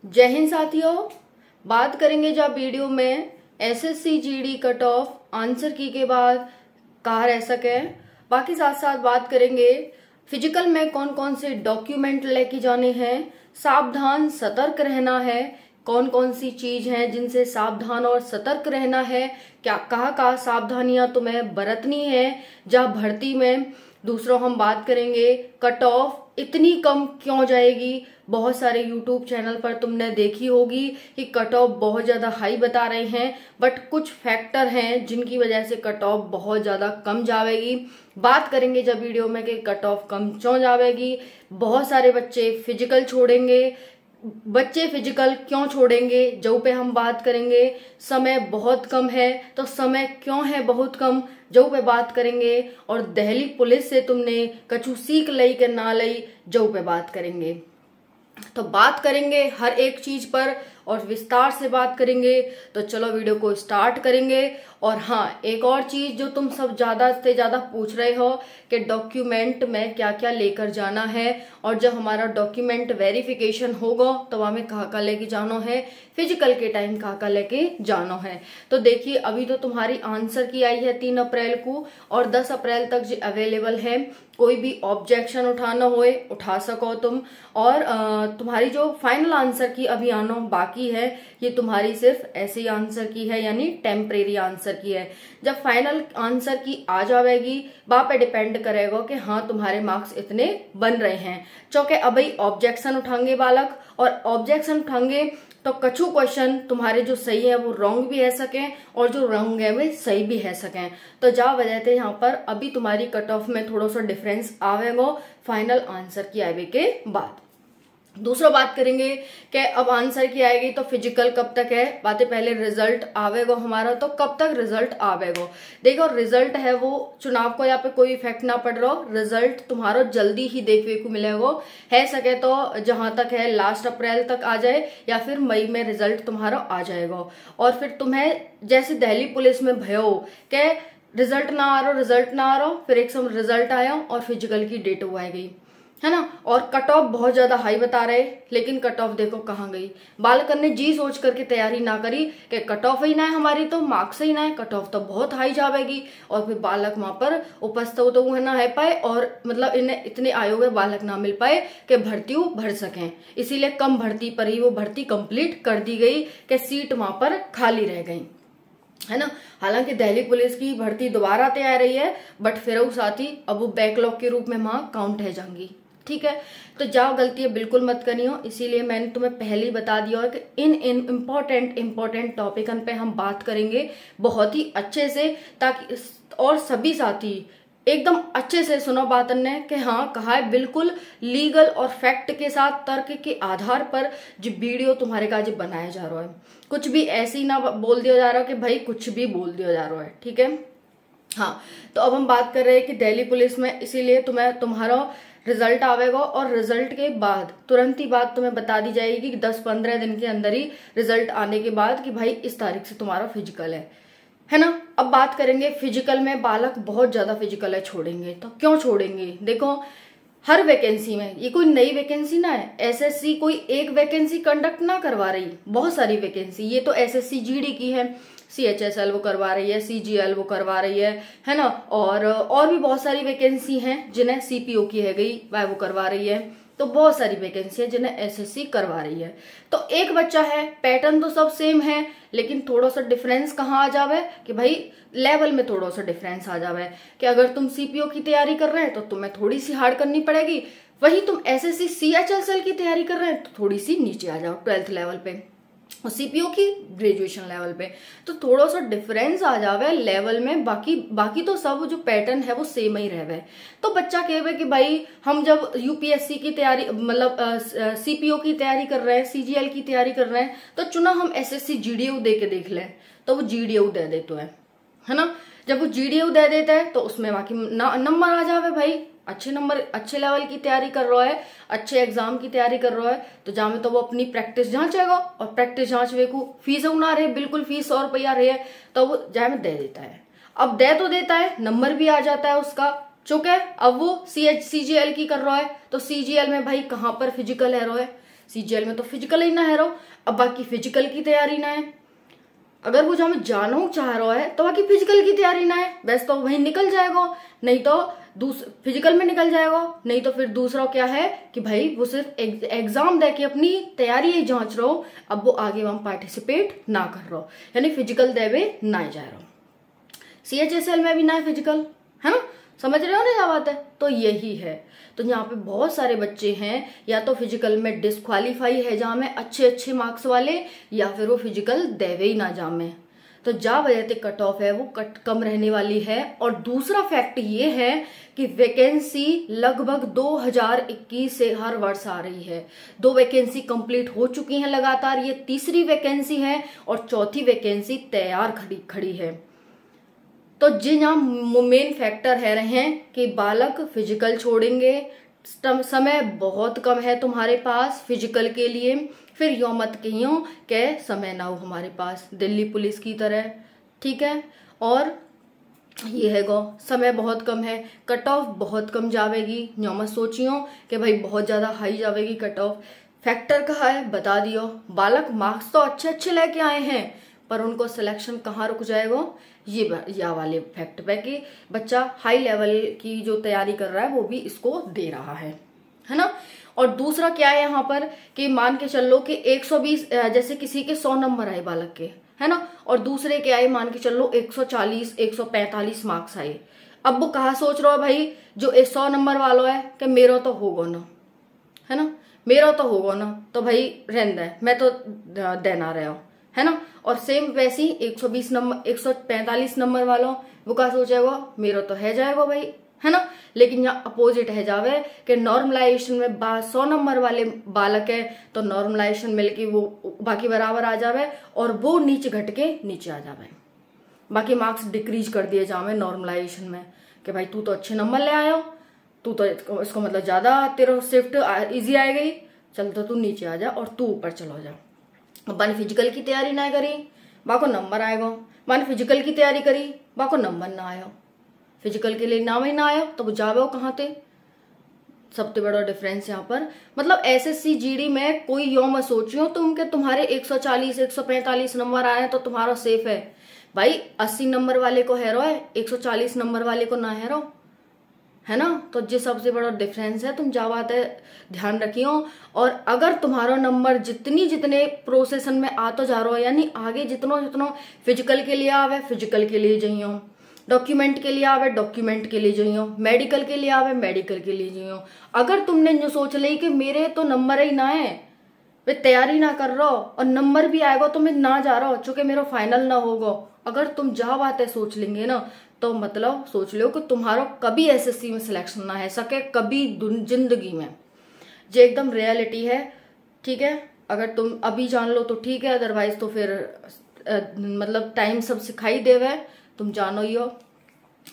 जय हिंद साथियों। बात करेंगे जब वीडियो में SSC GD cut off answer की के बाद कहाँ रह सके। बाकी साथ साथ बात करेंगे फिजिकल में कौन कौन से डॉक्यूमेंट लेके जाने हैं, सावधान सतर्क रहना है, कौन कौन सी चीज है जिनसे सावधान और सतर्क रहना है, क्या कहाँ सावधानियां तुम्हें बरतनी है जब भर्ती में। दूसरा हम बात करेंगे कट ऑफ इतनी कम क्यों जाएगी। बहुत सारे यूट्यूब चैनल पर तुमने देखी होगी कि कट ऑफ बहुत ज्यादा हाई बता रहे हैं, बट कुछ फैक्टर हैं जिनकी वजह से कट ऑफ बहुत ज्यादा कम जाएगी। बात करेंगे जब वीडियो में कि कट ऑफ कम क्यों जाएगी। बहुत सारे बच्चे फिजिकल छोड़ेंगे, बच्चे फिजिकल क्यों छोड़ेंगे जो पे हम बात करेंगे। समय बहुत कम है तो समय क्यों है बहुत कम जो पे बात करेंगे। और दिल्ली पुलिस से तुमने कछु सीख लई के ना लई जो पे बात करेंगे। तो बात करेंगे हर एक चीज पर और विस्तार से बात करेंगे। तो चलो वीडियो को स्टार्ट करेंगे। और हाँ, एक और चीज जो तुम सब ज्यादा से ज्यादा पूछ रहे हो कि डॉक्यूमेंट में क्या क्या लेकर जाना है, और जब हमारा डॉक्यूमेंट वेरिफिकेशन होगा तो हमें कहाँ लेके जाना है, फिजिकल के टाइम कहाँ लेके जाना है। तो देखिए, अभी तो तुम्हारी आंसर की आई है 3 अप्रैल को और 10 अप्रैल तक जो अवेलेबल है। कोई भी ऑब्जेक्शन उठाना होए उठा सको तुम। और तुम्हारी जो फाइनल आंसर की अभी आना बाकी है, ये तुम्हारी सिर्फ ऐसे ही आंसर की है, यानी टेम्परेरी आंसर की है। जब फाइनल आंसर की आ जाएगी वहां पे डिपेंड करेगा कि हाँ तुम्हारे मार्क्स इतने बन रहे हैं। चूंकि अभी ऑब्जेक्शन उठाएंगे बालक, और ऑब्जेक्शन उठाएंगे तो कछु क्वेश्चन तुम्हारे जो सही है वो रॉन्ग भी है सकें और जो रॉन्ग है वे सही भी है सकें। तो जा वजह से यहाँ पर अभी तुम्हारी कट ऑफ में थोड़ा सा डिफरेंस आवेगा फाइनल आंसर की आवे के बाद। दूसरा बात करेंगे कि अब आंसर की आएगी तो फिजिकल कब तक है। बातें पहले रिजल्ट आवेगा हमारा, तो कब तक रिजल्ट आवेगा। देखो, रिजल्ट है वो चुनाव को यहाँ पे कोई इफेक्ट ना पड़ रहा, रिजल्ट तुम्हारा जल्दी ही देखने को मिलेगा। है सके तो जहां तक है लास्ट अप्रैल तक आ जाए या फिर मई में रिजल्ट तुम्हारा आ जाएगा। और फिर तुम्हें जैसे दिल्ली पुलिस में भयो कि रिजल्ट ना आ रहा, फिर एक समय रिजल्ट आया और फिजिकल की डेट वो आ गई, है ना। और कट ऑफ बहुत ज्यादा हाई बता रहे, लेकिन कट ऑफ देखो कहाँ गई। बालकन ने जी सोच करके तैयारी ना करी कि कट ऑफ ही ना है हमारी तो मार्क्स ही ना है, कट ऑफ तो बहुत हाई जाएगी। और फिर बालक वहां पर उपस्थित तो ना है पाए, और मतलब इन्हें इतने आयोग बालक ना मिल पाए कि भर्ती भर सकें। इसीलिए कम भर्ती पर ही वो भर्ती कंप्लीट कर दी गई कि सीट वहां पर खाली रह गई, है ना। हालांकि दिल्ली पुलिस की भर्ती दोबारा तैयार रही है, बट फिर साथ ही अब वो बैकलॉग के रूप में वहां काउंट है जाएंगी। ठीक है, तो जाओ गलतियां बिल्कुल मत करियो। इसीलिए मैंने तुम्हें पहले ही बता दिया है कि इन इम्पोर्टेंट टॉपिकन पे हम बात करेंगे बहुत ही अच्छे से, ताकि और सभी साथी एकदम अच्छे से सुनो बातन ने कि हाँ कहा है, बिल्कुल लीगल और फैक्ट के साथ तर्क के आधार पर जो वीडियो तुम्हारे का जो बनाया जा रहा है। कुछ भी ऐसे ही ना बोल दिया जा रहा है कि भाई कुछ भी बोल दिया जा रहा है, ठीक है। हाँ, तो अब हम बात कर रहे हैं कि दिल्ली पुलिस में, इसीलिए तुम्हारा रिजल्ट आवेगा और रिजल्ट के बाद तुरंत ही बात तुम्हें बता दी जाएगी कि 10-15 दिन के अंदर ही रिजल्ट आने के बाद कि भाई इस तारीख से तुम्हारा फिजिकल है ना। अब बात करेंगे फिजिकल में बालक बहुत ज्यादा फिजिकल है छोड़ेंगे, तो क्यों छोड़ेंगे। देखो, हर वैकेंसी में, ये कोई नई वैकेंसी ना है, एसएससी कोई एक वैकेंसी कंडक्ट ना करवा रही, बहुत सारी वैकेंसी। ये तो एसएससी जीडी की है, सीएचएसएल वो करवा रही है, सीजीएल वो करवा रही है ना। और भी बहुत सारी वैकेंसी हैं जिन्हें सीपीओ की है गई वह वो करवा रही है। तो बहुत सारी वैकेंसी है जिन्हें एसएससी करवा रही है। तो एक बच्चा है, पैटर्न तो सब सेम है, लेकिन थोड़ा सा डिफरेंस कहाँ आ जावे कि भाई लेवल में थोड़ा सा डिफरेंस आ जावे कि अगर तुम सीपीओ की तैयारी कर रहे हैं तो तुम्हें थोड़ी सी हार्ड करनी पड़ेगी, वही तुम एसएससी सीएचएसएल की तैयारी कर रहे हैं तो थोड़ी सी नीचे आ जाओ 12th लेवल पे, और सीपीओ की ग्रेजुएशन लेवल पे। तो थोड़ा सा डिफरेंस आ जावे लेवल में, बाकी तो सब जो पैटर्न है वो सेम ही रहवे। तो बच्चा कहे कि भाई हम जब यूपीएससी की तैयारी मतलब सीपीओ की तैयारी कर रहे हैं, सीजीएल की तैयारी कर रहे हैं, तो चुना हम एसएससी जीडीयू दे के देख लें, तो वो जीडीयू दे देते है ना। जब वो जीडीयू दे देता है तो उसमें बाकी नंबर आ जावे। भाई अच्छे नंबर, अच्छे लेवल की तैयारी कर रहा है, अच्छे एग्जाम की तैयारी कर रहा है, तो जामे तो वो अपनी प्रैक्टिस जांचेगा, और प्रैक्टिस जांचवे को फीस उना रहे, बिल्कुल फीस 100 रुपया रहे, तो वो जामे दे देता है। अब दे तो देता है, नंबर भी आ जाता है उसका, चूंकि अब वो सीजीएल की कर रहा है, तो सीजीएल में भाई कहाँ पर फिजिकल है रहा है, CGL में तो फिजिकल ही ना है रहो, अब बाकी फिजिकल की तैयारी ना है। अगर वो जो हमें जानो चाह रहा है तो बाकी फिजिकल की तैयारी ना है, वैसे तो वहीं निकल जाएगा, नहीं तो फिजिकल में निकल जाएगा, नहीं तो फिर दूसरा क्या है कि भाई वो सिर्फ एग्जाम दे के अपनी तैयारी ही जांच रहो, अब वो आगे वहां पार्टिसिपेट ना कर रहा हो, यानी फिजिकल देवे ना जा रहा हो। CHSL में भी ना है फिजिकल, है ना, समझ रहे हो ना क्या बात है। तो यही है, तो यहाँ पे बहुत सारे बच्चे हैं या तो फिजिकल में डिस्क्वालीफाई है जहां में अच्छे मार्क्स वाले, या फिर वो फिजिकल देवे ही ना जामे, तो जा वजह से कट ऑफ है वो कम रहने वाली है। और दूसरा फैक्ट ये है कि वैकेंसी लगभग 2021 से हर वर्ष आ रही है। 2 वैकेंसी कंप्लीट हो चुकी हैं लगातार, ये तीसरी वैकेंसी है और चौथी वैकेंसी तैयार खड़ी है। तो जी यहाँ मेन फैक्टर है रहे हैं कि बालक फिजिकल छोड़ेंगे, समय बहुत कम है तुम्हारे पास फिजिकल के लिए, फिर यो मत कहियो के समय ना हो हमारे पास दिल्ली पुलिस की तरह, ठीक है। और ये है गो समय बहुत कम है, कट ऑफ बहुत कम जावेगी, यो मत सोचियो कि भाई बहुत ज्यादा हाई जावेगी कट ऑफ। फैक्टर कहाँ है बता दियो, बालक मार्क्स तो अच्छे लेके आए हैं पर उनको सिलेक्शन कहाँ रुक जाएगा, ये या वाले फैक्ट पे कि बच्चा हाई लेवल की जो तैयारी कर रहा है वो भी इसको दे रहा है ना। और दूसरा क्या है यहाँ पर कि मान के चलो कि 120 जैसे किसी के 100 नंबर आए बालक के, है ना, और दूसरे के आए मान के चलो 140 145 मार्क्स आए। अब वो कहा सोच रहा है भाई जो 100 नंबर वालों है कि मेरा तो होगा ना, है ना, मेरा तो होगा ना, तो भाई रहने दे, मैं तो देना रहा हूं, है ना। और सेम वैसे ही 120 नंबर 145 नंबर वालों वो क्या सोचेगा मेरा तो है जाएगा भाई, है ना। लेकिन यहाँ अपोजिट है जावे कि नॉर्मलाइजेशन में 100 नंबर वाले बालक है तो नॉर्मलाइजेशन मिलके वो बाकी बराबर आ जावे और वो नीचे घट के नीचे आ जावे, बाकी मार्क्स डिक्रीज कर दिए जावे नॉर्मलाइजेशन में कि भाई तू तो अच्छे नंबर ले आयो, तू तो इसको मतलब ज्यादा तेरा शिफ्ट इजी आएगी, चल तो तू नीचे आ जा और तू ऊपर चलो जा। मैंने फिजिकल की तैयारी ना करी बाको नंबर आएगा, मैंने फिजिकल की तैयारी करी बाको नंबर ना आया, फिजिकल के लिए नाम ही ना आया तो वो जावे कहाँ थे। सबसे बड़ा डिफरेंस यहाँ पर मतलब SSC GD में कोई यो मत सोचियो तुम के तुम्हारे 140 145 नंबर आए तो तुम्हारा सेफ है भाई, 80 नंबर वाले को हैरो है 140 नंबर वाले को ना हैरो, है ना। तो ये सबसे बड़ा डिफरेंस है, तुम जा बात है ध्यान रखियो। और अगर तुम्हारा नंबर जितने प्रोसेसन में आता जा रहा हो, यानी आगे जितना फिजिकल के लिए आवे फिजिकल के लिए जाइयो, डॉक्यूमेंट के लिए आवे डॉक्यूमेंट के लिए जाइयो, मेडिकल के लिए आवे मेडिकल के लिए जाइयो। अगर तुमने जो सोच ली कि मेरे तो नंबर ही ना है, वे तैयारी ना कर रहा हो और नंबर भी आएगा तो मैं ना जा रहा हो चूंकि मेरा फाइनल ना होगा, अगर तुम जा बात है सोच लेंगे ना तो मतलब सोच लो कि तुम्हारा कभी SSC में सिलेक्शन ना है सके कभी जिंदगी में, जो एकदम रियलिटी है, ठीक है। अगर तुम अभी जान लो तो ठीक है, अदरवाइज तो फिर मतलब टाइम सब सिखाई देवे, तुम जानो ही हो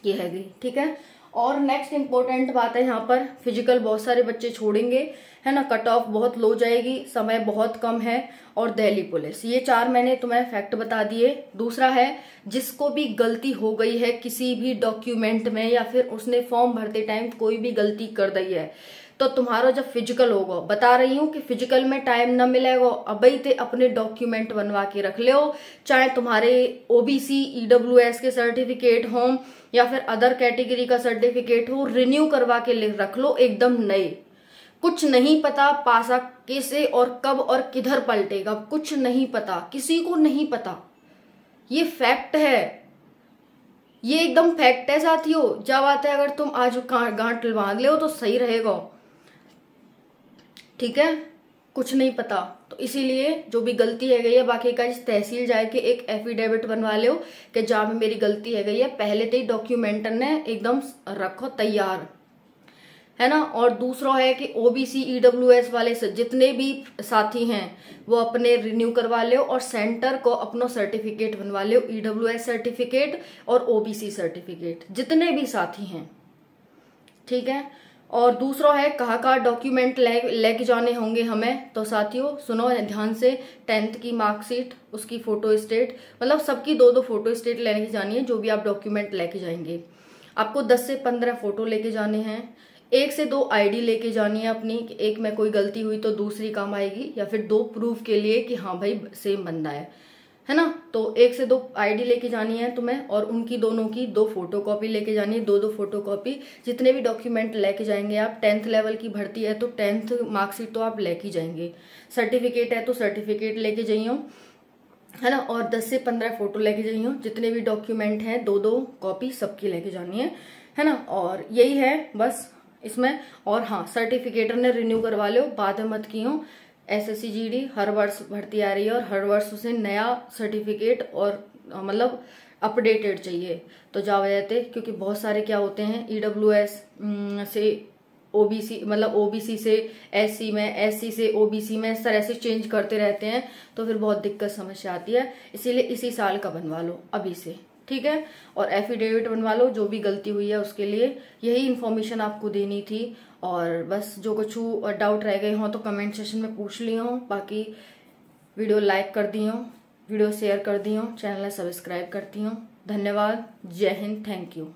ये है, ठीक है। और नेक्स्ट इंपॉर्टेंट बात है यहाँ पर फिजिकल बहुत सारे बच्चे छोड़ेंगे, है ना, कट ऑफ बहुत लो जाएगी, समय बहुत कम है, और दिल्ली पुलिस, ये 4 मैंने तुम्हें फैक्ट बता दिए। दूसरा है जिसको भी गलती हो गई है किसी भी डॉक्यूमेंट में या फिर उसने फॉर्म भरते टाइम कोई भी गलती कर दी है तो तुम्हारा जब फिजिकल होगा, बता रही हूँ कि फिजिकल में टाइम न मिलेगा, अभी ते अपने डॉक्यूमेंट बनवा के रख लो, चाहे तुम्हारे OBC EWS के सर्टिफिकेट हो या फिर अदर कैटेगरी का सर्टिफिकेट हो, रिन्यू करवा के रख लो एकदम नए। कुछ नहीं पता पासा कैसे और कब और किधर पलटेगा, कुछ नहीं पता, किसी को नहीं पता, ये फैक्ट है, ये एकदम फैक्ट है साथियों। जब आता है अगर तुम आज गांठ बांध ले हो तो सही रहेगा, ठीक है, कुछ नहीं पता। तो इसीलिए जो भी गलती है गई है बाकी का इस तहसील जाए के एक एफिडेविट बनवा लो कि जहां में मेरी गलती है गई है, पहले तो ही डॉक्यूमेंट ने एकदम रखो तैयार, है ना। और दूसरा है कि OBC EWS वाले से जितने भी साथी हैं वो अपने रिन्यू करवा लो और सेंटर को अपना सर्टिफिकेट बनवा लो, EWS सर्टिफिकेट और OBC सर्टिफिकेट, जितने भी साथी हैं, ठीक है। और दूसरा है कहाँ डॉक्यूमेंट लेके जाने होंगे हमें, तो साथियों सुनो ध्यान से, 10th की मार्कशीट, उसकी फोटो स्टेट, मतलब सबकी 2-2 फोटो स्टेट लेने की जानी है, जो भी आप डॉक्यूमेंट लेके जाएंगे। आपको 10 से 15 फोटो लेके जाने हैं, 1 से 2 आईडी लेके जानी है अपनी, एक में कोई गलती हुई तो दूसरी काम आएगी, या फिर 2 प्रूफ के लिए कि हाँ भाई सेम बंदा है ना। तो 1 से 2 आईडी लेके जानी है तुम्हें, और उनकी दोनों की 2 फोटोकॉपी लेके जानी है, 2 फोटोकॉपी। जितने भी डॉक्यूमेंट लेके जाएंगे आप, 10th लेवल की भर्ती है तो 10th मार्कशीट तो आप लेके जाएंगे, सर्टिफिकेट है तो सर्टिफिकेट लेके जाइयो, है ना। और 10 से 15 फोटो लेके जाइयो, जितने भी डॉक्यूमेंट हैं 2 कॉपी सबकी लेके जानी है ना। और यही है बस इसमें। और हाँ, सर्टिफिकेट ने रिन्यू करवा लो, बाद में मत कियो। एसएससी जीडी हर वर्ष भर्ती आ रही है और हर वर्ष उसे नया सर्टिफिकेट और मतलब अपडेटेड चाहिए, तो जा वजह थे, क्योंकि बहुत सारे क्या होते हैं ईडब्ल्यूएस से ओबीसी, मतलब ओबीसी से एससी में, एससी से ओबीसी में, इस तरह से चेंज करते रहते हैं, तो फिर बहुत दिक्कत समस्या आती है। इसीलिए इसी साल का बनवा लो अभी से, ठीक है। और एफिडेविट बनवा लो जो भी गलती हुई है उसके लिए। यही इन्फॉर्मेशन आपको देनी थी। और बस जो कुछ डाउट रह गए हों तो कमेंट सेक्शन में पूछ लियो। बाकी वीडियो लाइक कर दियो, वीडियो शेयर कर दियो, चैनल सब्सक्राइब करती हूँ। धन्यवाद, जय हिंद, थैंक यू।